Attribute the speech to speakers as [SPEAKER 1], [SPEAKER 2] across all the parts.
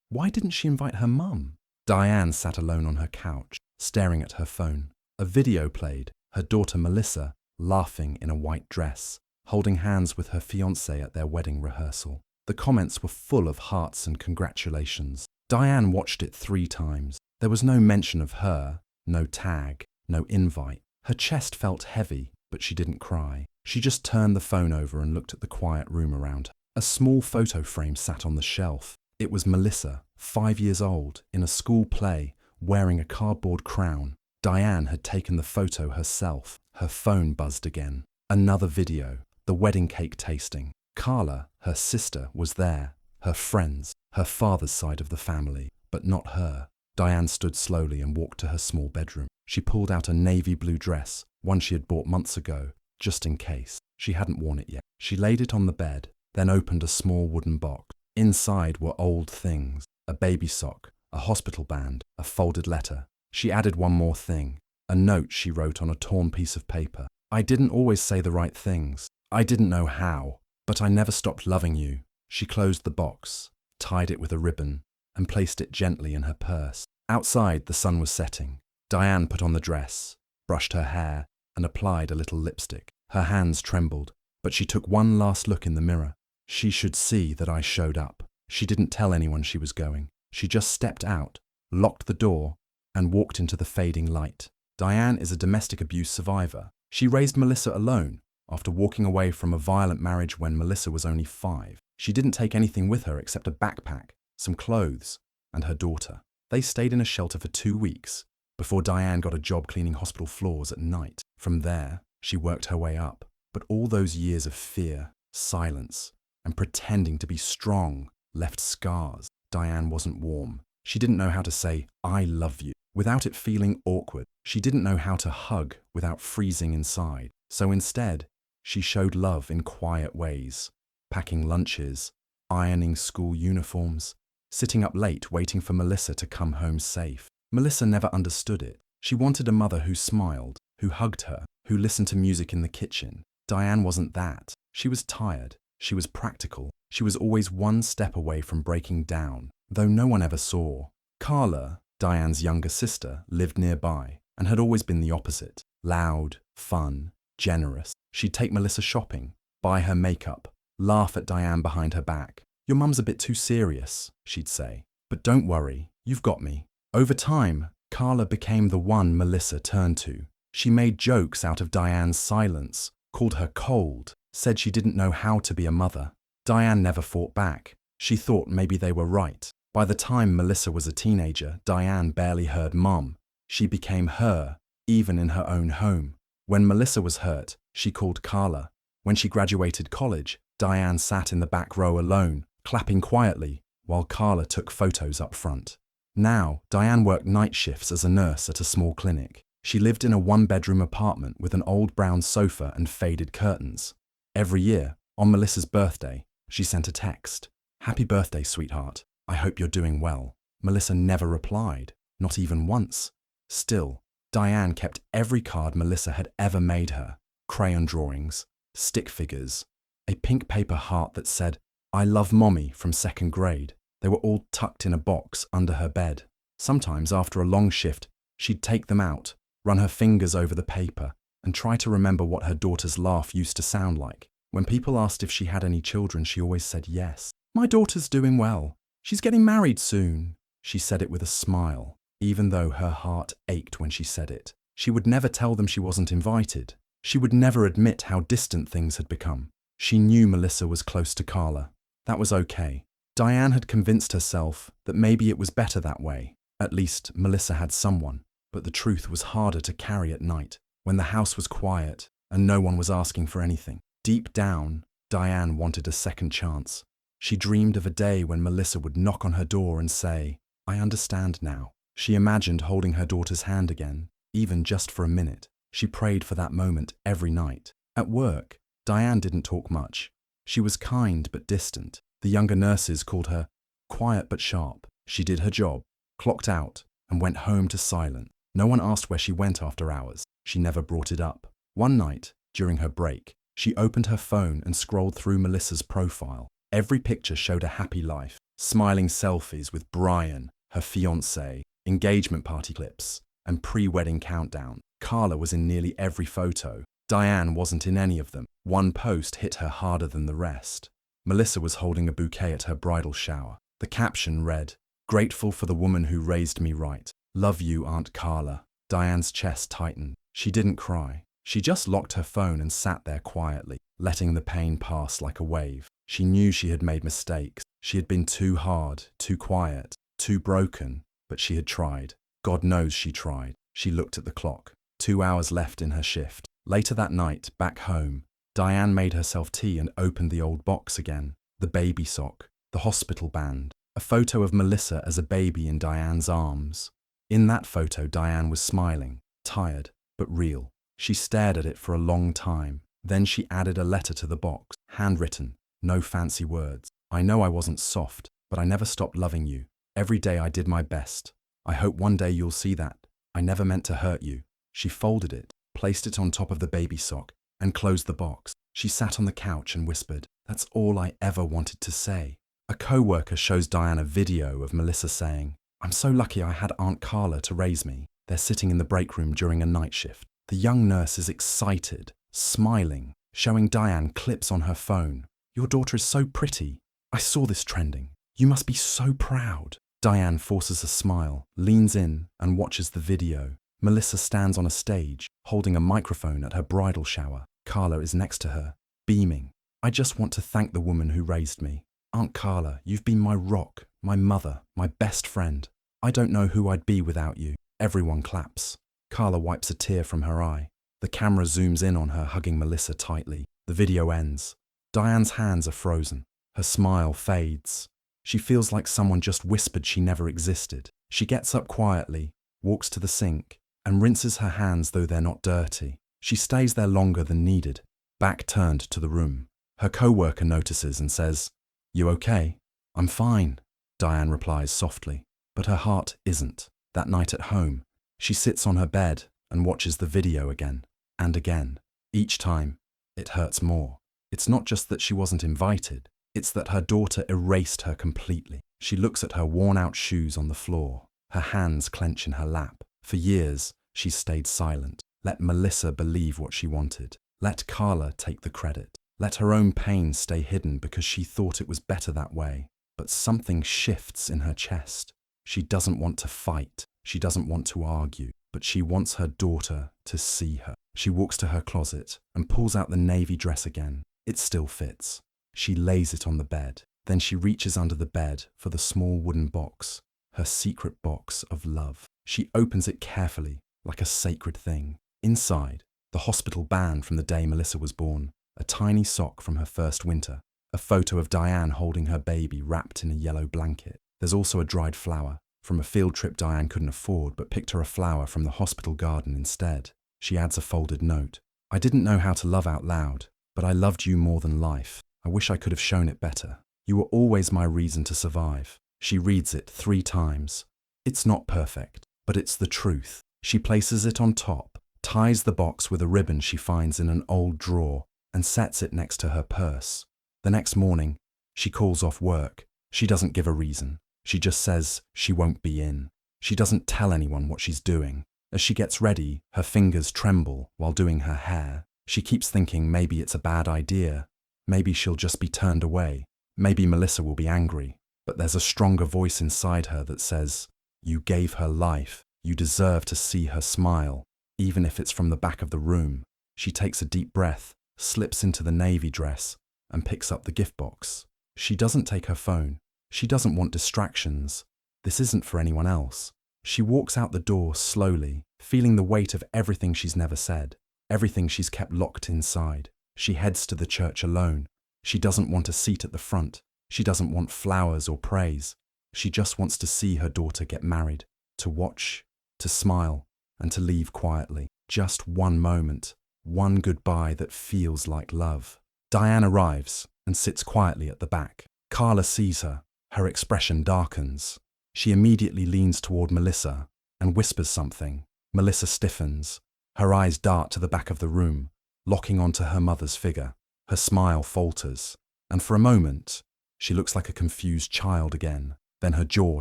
[SPEAKER 1] Why didn't she invite her mum? Diane sat alone on her couch, staring at her phone. A video played, her daughter Melissa, laughing in a white dress, holding hands with her fiancé at their wedding rehearsal. The comments were full of hearts and congratulations. Diane watched it 3 times. There was no mention of her, no tag, no invite. Her chest felt heavy, but she didn't cry. She just turned the phone over and looked at the quiet room around her. A small photo frame sat on the shelf. It was Melissa, 5 years old, in a school play, wearing a cardboard crown. Diane had taken the photo herself. Her phone buzzed again. Another video, the wedding cake tasting. Carla, her sister, was there. Her friends, her father's side of the family, but not her. Diane stood slowly and walked to her small bedroom. She pulled out a navy blue dress, one she had bought months ago, just in case. She hadn't worn it yet. She laid it on the bed, then opened a small wooden box. Inside were old things, a baby sock, a hospital band, a folded letter. She added one more thing, a note she wrote on a torn piece of paper. I didn't always say the right things. I didn't know how, but I never stopped loving you. She closed the box, tied it with a ribbon, and placed it gently in her purse. Outside, the sun was setting. Diane put on the dress, brushed her hair, and applied a little lipstick. Her hands trembled, but she took one last look in the mirror. She should see that I showed up. She didn't tell anyone she was going. She just stepped out, locked the door, and walked into the fading light. Diane is a domestic abuse survivor. She raised Melissa alone after walking away from a violent marriage when Melissa was only 5. She didn't take anything with her except a backpack, some clothes, and her daughter. They stayed in a shelter for 2 weeks before Diane got a job cleaning hospital floors at night. From there, she worked her way up. But all those years of fear, silence, and pretending to be strong left scars. Diane wasn't warm. She didn't know how to say, I love you, without it feeling awkward. She didn't know how to hug without freezing inside. So instead, she showed love in quiet ways, packing lunches, ironing school uniforms, sitting up late waiting for Melissa to come home safe. Melissa never understood it. She wanted a mother who smiled, who hugged her, who listened to music in the kitchen. Diane wasn't that. She was tired. She was practical. She was always one step away from breaking down, though no one ever saw. Carla, Diane's younger sister, lived nearby and had always been the opposite. Loud, fun, generous. She'd take Melissa shopping, buy her makeup, laugh at Diane behind her back. Your mum's a bit too serious, she'd say. But don't worry, you've got me. Over time, Carla became the one Melissa turned to. She made jokes out of Diane's silence, called her cold, said she didn't know how to be a mother. Diane never fought back. She thought maybe they were right. By the time Melissa was a teenager, Diane barely heard Mom. She became her, even in her own home. When Melissa was hurt, she called Carla. When she graduated college, Diane sat in the back row alone, clapping quietly, while Carla took photos up front. Now, Diane worked night shifts as a nurse at a small clinic. She lived in a 1-bedroom apartment with an old brown sofa and faded curtains. Every year, on Melissa's birthday, she sent a text. Happy birthday, sweetheart. I hope you're doing well. Melissa never replied, not even once. Still, Diane kept every card Melissa had ever made her. Crayon drawings, stick figures, a pink paper heart that said, I love Mommy from 2nd grade. They were all tucked in a box under her bed. Sometimes after a long shift, she'd take them out, run her fingers over the paper, and try to remember what her daughter's laugh used to sound like. When people asked if she had any children, she always said yes. My daughter's doing well. She's getting married soon. She said it with a smile, even though her heart ached when she said it. She would never tell them she wasn't invited. She would never admit how distant things had become. She knew Melissa was close to Carla. That was okay. Diane had convinced herself that maybe it was better that way. At least Melissa had someone. But the truth was harder to carry at night, when the house was quiet and no one was asking for anything. Deep down, Diane wanted a second chance. She dreamed of a day when Melissa would knock on her door and say, I understand now. She imagined holding her daughter's hand again, even just for a minute. She prayed for that moment every night. At work, Diane didn't talk much. She was kind but distant. The younger nurses called her quiet but sharp. She did her job, clocked out, and went home to silence. No one asked where she went after hours. She never brought it up. One night, during her break, she opened her phone and scrolled through Melissa's profile. Every picture showed a happy life. Smiling selfies with Brian, her fiancé, engagement party clips, and pre-wedding countdown. Carla was in nearly every photo. Diane wasn't in any of them. One post hit her harder than the rest. Melissa was holding a bouquet at her bridal shower. The caption read, "Grateful for the woman who raised me right. Love you, Aunt Carla." Diane's chest tightened. She didn't cry. She just locked her phone and sat there quietly, letting the pain pass like a wave. She knew she had made mistakes. She had been too hard, too quiet, too broken, but she had tried. God knows she tried. She looked at the clock. 2 hours left in her shift. Later that night, back home, Diane made herself tea and opened the old box again. The baby sock, the hospital band, a photo of Melissa as a baby in Diane's arms. In that photo, Diane was smiling, tired, but real. She stared at it for a long time. Then she added a letter to the box, handwritten, no fancy words. "I know I wasn't soft, but I never stopped loving you. Every day I did my best. I hope one day you'll see that. I never meant to hurt you." She folded it, placed it on top of the baby sock, and closed the box. She sat on the couch and whispered, "That's all I ever wanted to say." A co-worker shows Diane a video of Melissa saying, "I'm so lucky I had Aunt Carla to raise me." They're sitting in the break room during a night shift. The young nurse is excited, smiling, showing Diane clips on her phone. "Your daughter is so pretty. I saw this trending. You must be so proud." Diane forces a smile, leans in, and watches the video. Melissa stands on a stage, holding a microphone at her bridal shower. Carla is next to her, beaming. "I just want to thank the woman who raised me. Aunt Carla, you've been my rock, my mother, my best friend. I don't know who I'd be without you." Everyone claps. Carla wipes a tear from her eye. The camera zooms in on her hugging Melissa tightly. The video ends. Diane's hands are frozen. Her smile fades. She feels like someone just whispered she never existed. She gets up quietly, walks to the sink, and rinses her hands though they're not dirty. She stays there longer than needed, back turned to the room. Her co-worker notices and says, "You okay?" "I'm fine," Diane replies softly, but her heart isn't. That night at home, she sits on her bed and watches the video again and again. Each time, it hurts more. It's not just that she wasn't invited, it's that her daughter erased her completely. She looks at her worn-out shoes on the floor. Her hands clench in her lap. For years, she's stayed silent. Let Melissa believe what she wanted. Let Carla take the credit. Let her own pain stay hidden because she thought it was better that way. But something shifts in her chest. She doesn't want to fight. She doesn't want to argue. But she wants her daughter to see her. She walks to her closet and pulls out the navy dress again. It still fits. She lays it on the bed. Then she reaches under the bed for the small wooden box, her secret box of love. She opens it carefully, like a sacred thing. Inside, the hospital band from the day Melissa was born, a tiny sock from her first winter, a photo of Diane holding her baby wrapped in a yellow blanket. There's also a dried flower, from a field trip Diane couldn't afford but picked her a flower from the hospital garden instead. She adds a folded note. "I didn't know how to love out loud, but I loved you more than life. I wish I could have shown it better. You were always my reason to survive." She reads it 3 times. It's not perfect, but it's the truth. She places it on top, ties the box with a ribbon she finds in an old drawer, and sets it next to her purse. The next morning, she calls off work. She doesn't give a reason. She just says she won't be in. She doesn't tell anyone what she's doing. As she gets ready, her fingers tremble while doing her hair. She keeps thinking maybe it's a bad idea. Maybe she'll just be turned away. Maybe Melissa will be angry. But there's a stronger voice inside her that says, "You gave her life. You deserve to see her smile, even if it's from the back of the room." She takes a deep breath, slips into the navy dress, and picks up the gift box. She doesn't take her phone. She doesn't want distractions. This isn't for anyone else. She walks out the door slowly, feeling the weight of everything she's never said, everything she's kept locked inside. She heads to the church alone. She doesn't want a seat at the front. She doesn't want flowers or praise. She just wants to see her daughter get married, to watch, to smile, and to leave quietly. Just one moment, one goodbye that feels like love. Diane arrives and sits quietly at the back. Carla sees her. Her expression darkens. She immediately leans toward Melissa and whispers something. Melissa stiffens. Her eyes dart to the back of the room, locking onto her mother's figure. Her smile falters, and for a moment, She looks like a confused child again. Then her jaw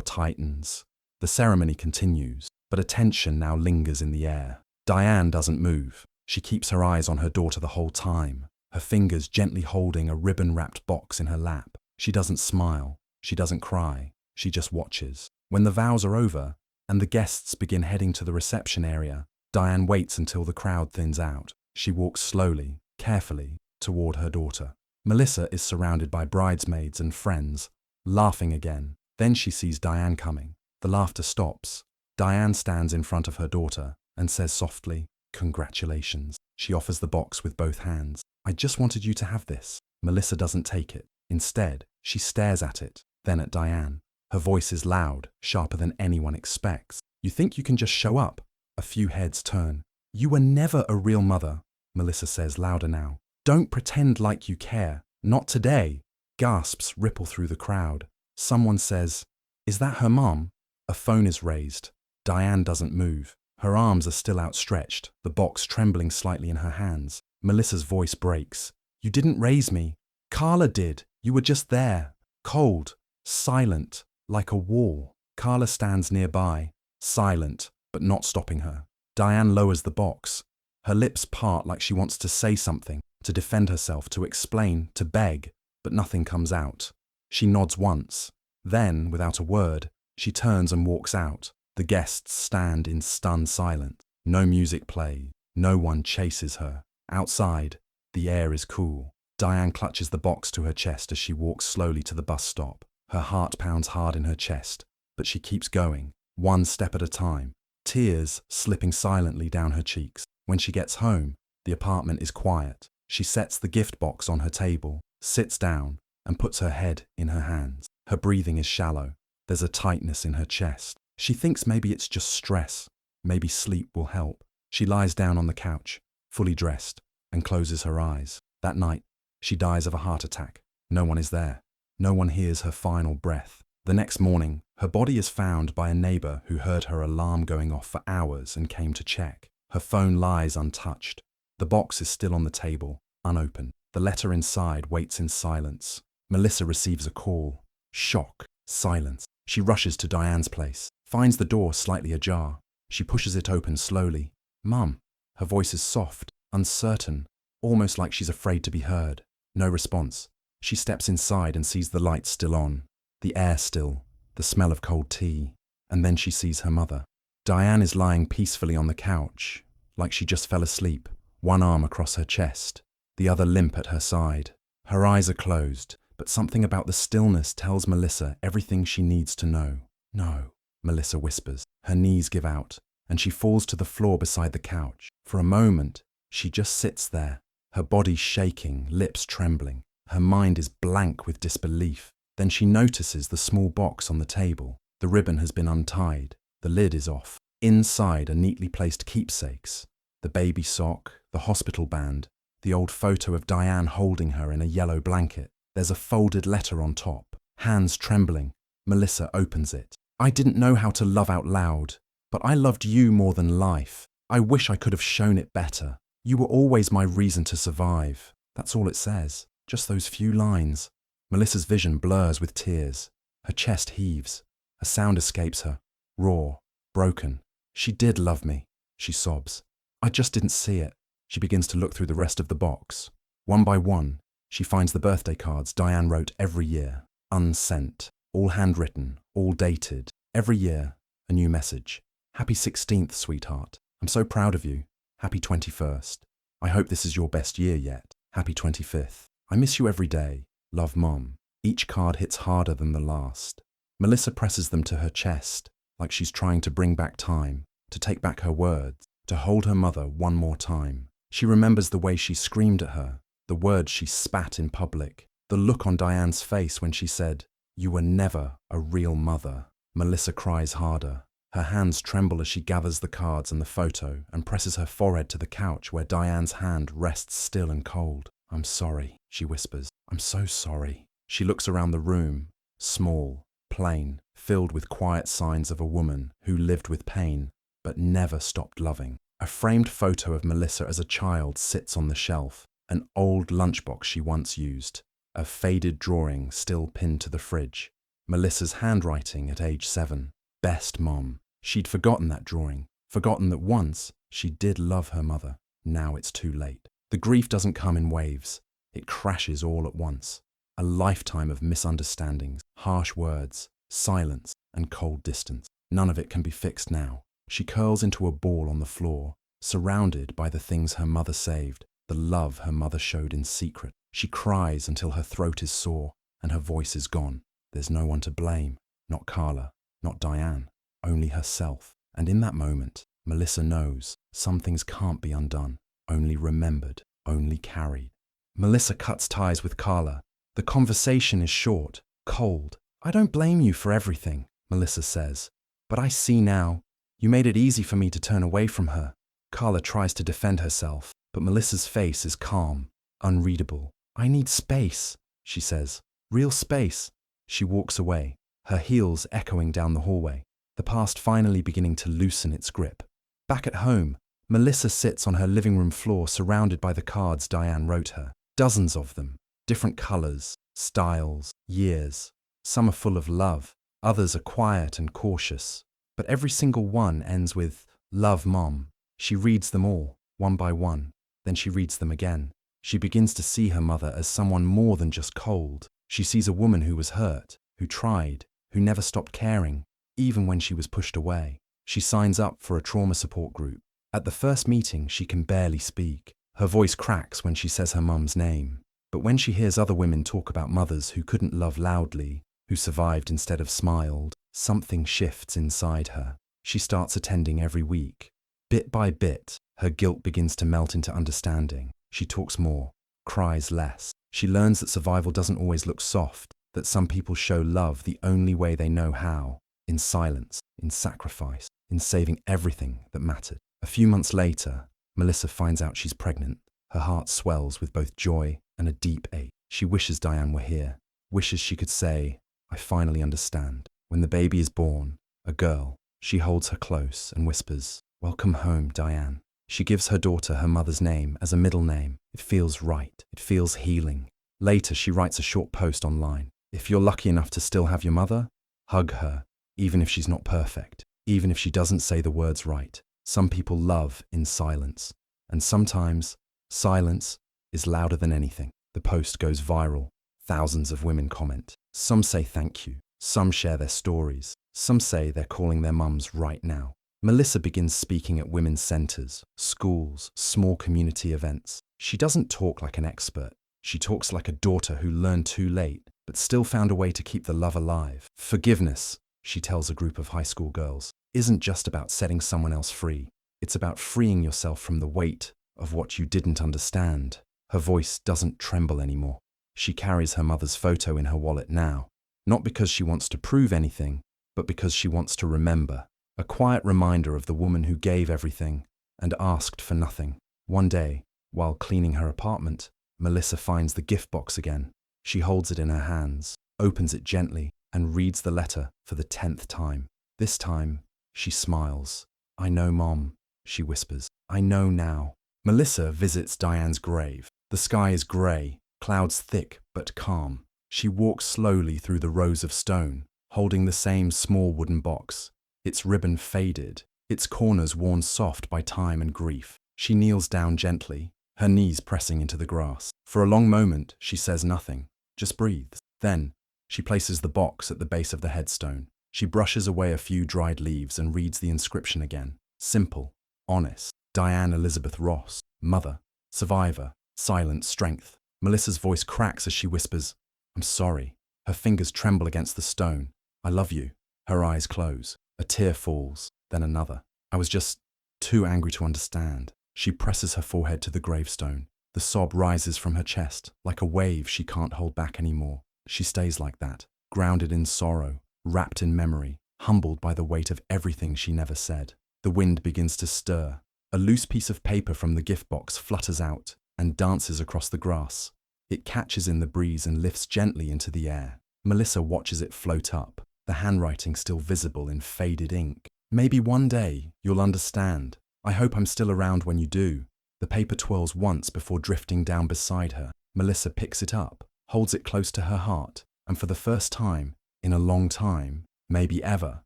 [SPEAKER 1] tightens. The ceremony continues, but a tension now lingers in the air. Diane doesn't move. She keeps her eyes on her daughter the whole time, her fingers gently holding a ribbon-wrapped box in her lap. She doesn't smile. She doesn't cry. She just watches. When the vows are over and the guests begin heading to the reception area, Diane waits until the crowd thins out. She walks slowly, carefully, toward her daughter. Melissa is surrounded by bridesmaids and friends, laughing again. Then she sees Diane coming. The laughter stops. Diane stands in front of her daughter and says softly, "Congratulations." She offers the box with both hands. "I just wanted you to have this." Melissa doesn't take it. Instead, she stares at it, then at Diane. Her voice is loud, sharper than anyone expects. "You think you can just show up?" A few heads turn. "You were never a real mother," Melissa says louder now. "Don't pretend like you care. Not today." Gasps ripple through the crowd. Someone says, "Is that her mom?" A phone is raised. Diane doesn't move. Her arms are still outstretched, the box trembling slightly in her hands. Melissa's voice breaks. "You didn't raise me. Carla did. You were just there. Cold, silent, like a wall." Carla stands nearby, silent, but not stopping her. Diane lowers the box. Her lips part like she wants to say something, to defend herself, to explain, to beg, but nothing comes out. She nods once. Then, without a word, she turns and walks out. The guests stand in stunned silence. No music plays. No one chases her. Outside, the air is cool. Diane clutches the box to her chest as she walks slowly to the bus stop. Her heart pounds hard in her chest, but she keeps going, one step at a time, tears slipping silently down her cheeks. When she gets home, the apartment is quiet. She sets the gift box on her table, sits down, and puts her head in her hands. Her breathing is shallow. There's a tightness in her chest. She thinks maybe it's just stress. Maybe sleep will help. She lies down on the couch, fully dressed, and closes her eyes. That night, she dies of a heart attack. No one is there. No one hears her final breath. The next morning, her body is found by a neighbor who heard her alarm going off for hours and came to check. Her phone lies untouched. The box is still on the table, unopened. The letter inside waits in silence. Melissa receives a call. Shock. Silence. She rushes to Diane's place, finds the door slightly ajar. She pushes it open slowly. "Mum." Her voice is soft, uncertain, almost like she's afraid to be heard. No response. She steps inside and sees the lights still on, the air still, the smell of cold tea. And then she sees her mother. Diane is lying peacefully on the couch, like she just fell asleep, one arm across her chest, the other limp at her side. Her eyes are closed, but something about the stillness tells Melissa everything she needs to know. "No," Melissa whispers. Her knees give out, and she falls to the floor beside the couch. For a moment, she just sits there, her body shaking, lips trembling. Her mind is blank with disbelief. Then she notices the small box on the table. The ribbon has been untied. The lid is off. Inside are neatly placed keepsakes. The baby sock, the hospital band, the old photo of Diane holding her in a yellow blanket. There's a folded letter on top. Hands trembling, Melissa opens it. "I didn't know how to love out loud, but I loved you more than life. I wish I could have shown it better. You were always my reason to survive." That's all it says. Just those few lines. Melissa's vision blurs with tears. Her chest heaves. A sound escapes her. Raw. Broken. "She did love me," she sobs. "I just didn't see it." She begins to look through the rest of the box. One by one, she finds the birthday cards Diane wrote every year, unsent, all handwritten, all dated. Every year, a new message. "Happy 16th, sweetheart. I'm so proud of you. Happy 21st. I hope this is your best year yet. Happy 25th. I miss you every day. Love, Mom." Each card hits harder than the last. Melissa presses them to her chest, like she's trying to bring back time, to take back her words, to hold her mother one more time. She remembers the way she screamed at her, the words she spat in public, the look on Diane's face when she said, "You were never a real mother." Melissa cries harder. Her hands tremble as she gathers the cards and the photo and presses her forehead to the couch where Diane's hand rests still and cold. "I'm sorry," she whispers. "I'm so sorry." She looks around the room, small, plain, filled with quiet signs of a woman who lived with pain but never stopped loving. A framed photo of Melissa as a child sits on the shelf, an old lunchbox she once used, a faded drawing still pinned to the fridge. Melissa's handwriting at age 7. Best mom. She'd forgotten that drawing, forgotten that once she did love her mother. Now it's too late. The grief doesn't come in waves. It crashes all at once. A lifetime of misunderstandings, harsh words, silence, and cold distance. None of it can be fixed now. She curls into a ball on the floor, surrounded by the things her mother saved, the love her mother showed in secret. She cries until her throat is sore and her voice is gone. There's no one to blame. Not Carla, not Diane, only herself. And in that moment, Melissa knows some things can't be undone, only remembered, only carried. Melissa cuts ties with Carla. The conversation is short, cold. I don't blame you for everything, Melissa says. But I see now. You made it easy for me to turn away from her. Carla tries to defend herself, but Melissa's face is calm, unreadable. I need space, she says. Real space. She walks away, her heels echoing down the hallway, the past finally beginning to loosen its grip. Back at home, Melissa sits on her living room floor surrounded by the cards Diane wrote her. Dozens of them, different colors, styles, years. Some are full of love, others are quiet and cautious. But every single one ends with, "Love, Mom." She reads them all, one by one. Then she reads them again. She begins to see her mother as someone more than just cold. She sees a woman who was hurt, who tried, who never stopped caring, even when she was pushed away. She signs up for a trauma support group. At the first meeting, she can barely speak. Her voice cracks when she says her mum's name. But when she hears other women talk about mothers who couldn't love loudly, who survived instead of smiled, something shifts inside her. She starts attending every week. Bit by bit, her guilt begins to melt into understanding. She talks more, cries less. She learns that survival doesn't always look soft, that some people show love the only way they know how, in silence, in sacrifice, in saving everything that mattered. A few months later, Melissa finds out she's pregnant. Her heart swells with both joy and a deep ache. She wishes Diane were here, wishes she could say, "I finally understand." When the baby is born, a girl, she holds her close and whispers, "Welcome home, Diane." She gives her daughter her mother's name as a middle name. It feels right. It feels healing. Later, she writes a short post online. If you're lucky enough to still have your mother, hug her, even if she's not perfect, even if she doesn't say the words right. Some people love in silence, and sometimes silence is louder than anything. The post goes viral. Thousands of women comment. Some say thank you. Some share their stories. Some say they're calling their mums right now. Melissa begins speaking at women's centers, schools, small community events. She doesn't talk like an expert. She talks like a daughter who learned too late, but still found a way to keep the love alive. Forgiveness, she tells a group of high school girls, isn't just about setting someone else free. It's about freeing yourself from the weight of what you didn't understand. Her voice doesn't tremble anymore. She carries her mother's photo in her wallet now, not because she wants to prove anything, but because she wants to remember. A quiet reminder of the woman who gave everything and asked for nothing. One day, while cleaning her apartment, Melissa finds the gift box again. She holds it in her hands, opens it gently, and reads the letter for the 10th time. This time, she smiles. "I know, Mom," she whispers. "I know now." Melissa visits Diane's grave. The sky is grey, clouds thick but calm. She walks slowly through the rows of stone, holding the same small wooden box. Its ribbon faded, its corners worn soft by time and grief. She kneels down gently, her knees pressing into the grass. For a long moment, she says nothing, just breathes. Then, she places the box at the base of the headstone. She brushes away a few dried leaves and reads the inscription again. Simple, honest. Diane Elizabeth Ross, mother, survivor, silent strength. Melissa's voice cracks as she whispers, "I'm sorry." Her fingers tremble against the stone. "I love you." Her eyes close. A tear falls, then another. "I was just too angry to understand." She presses her forehead to the gravestone. The sob rises from her chest, like a wave she can't hold back anymore. She stays like that, grounded in sorrow, wrapped in memory, humbled by the weight of everything she never said. The wind begins to stir. A loose piece of paper from the gift box flutters out and dances across the grass. It catches in the breeze and lifts gently into the air. Melissa watches it float up, the handwriting still visible in faded ink. "Maybe one day you'll understand. I hope I'm still around when you do." The paper twirls once before drifting down beside her. Melissa picks it up, holds it close to her heart, and for the first time, in a long time, maybe ever,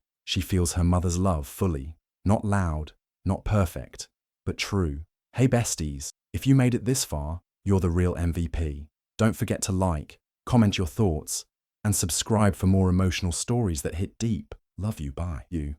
[SPEAKER 1] she feels her mother's love fully. Not loud, not perfect, but true. Hey besties, if you made it this far, you're the real MVP. Don't forget to like, comment your thoughts, and subscribe for more emotional stories that hit deep. Love you, bye. You.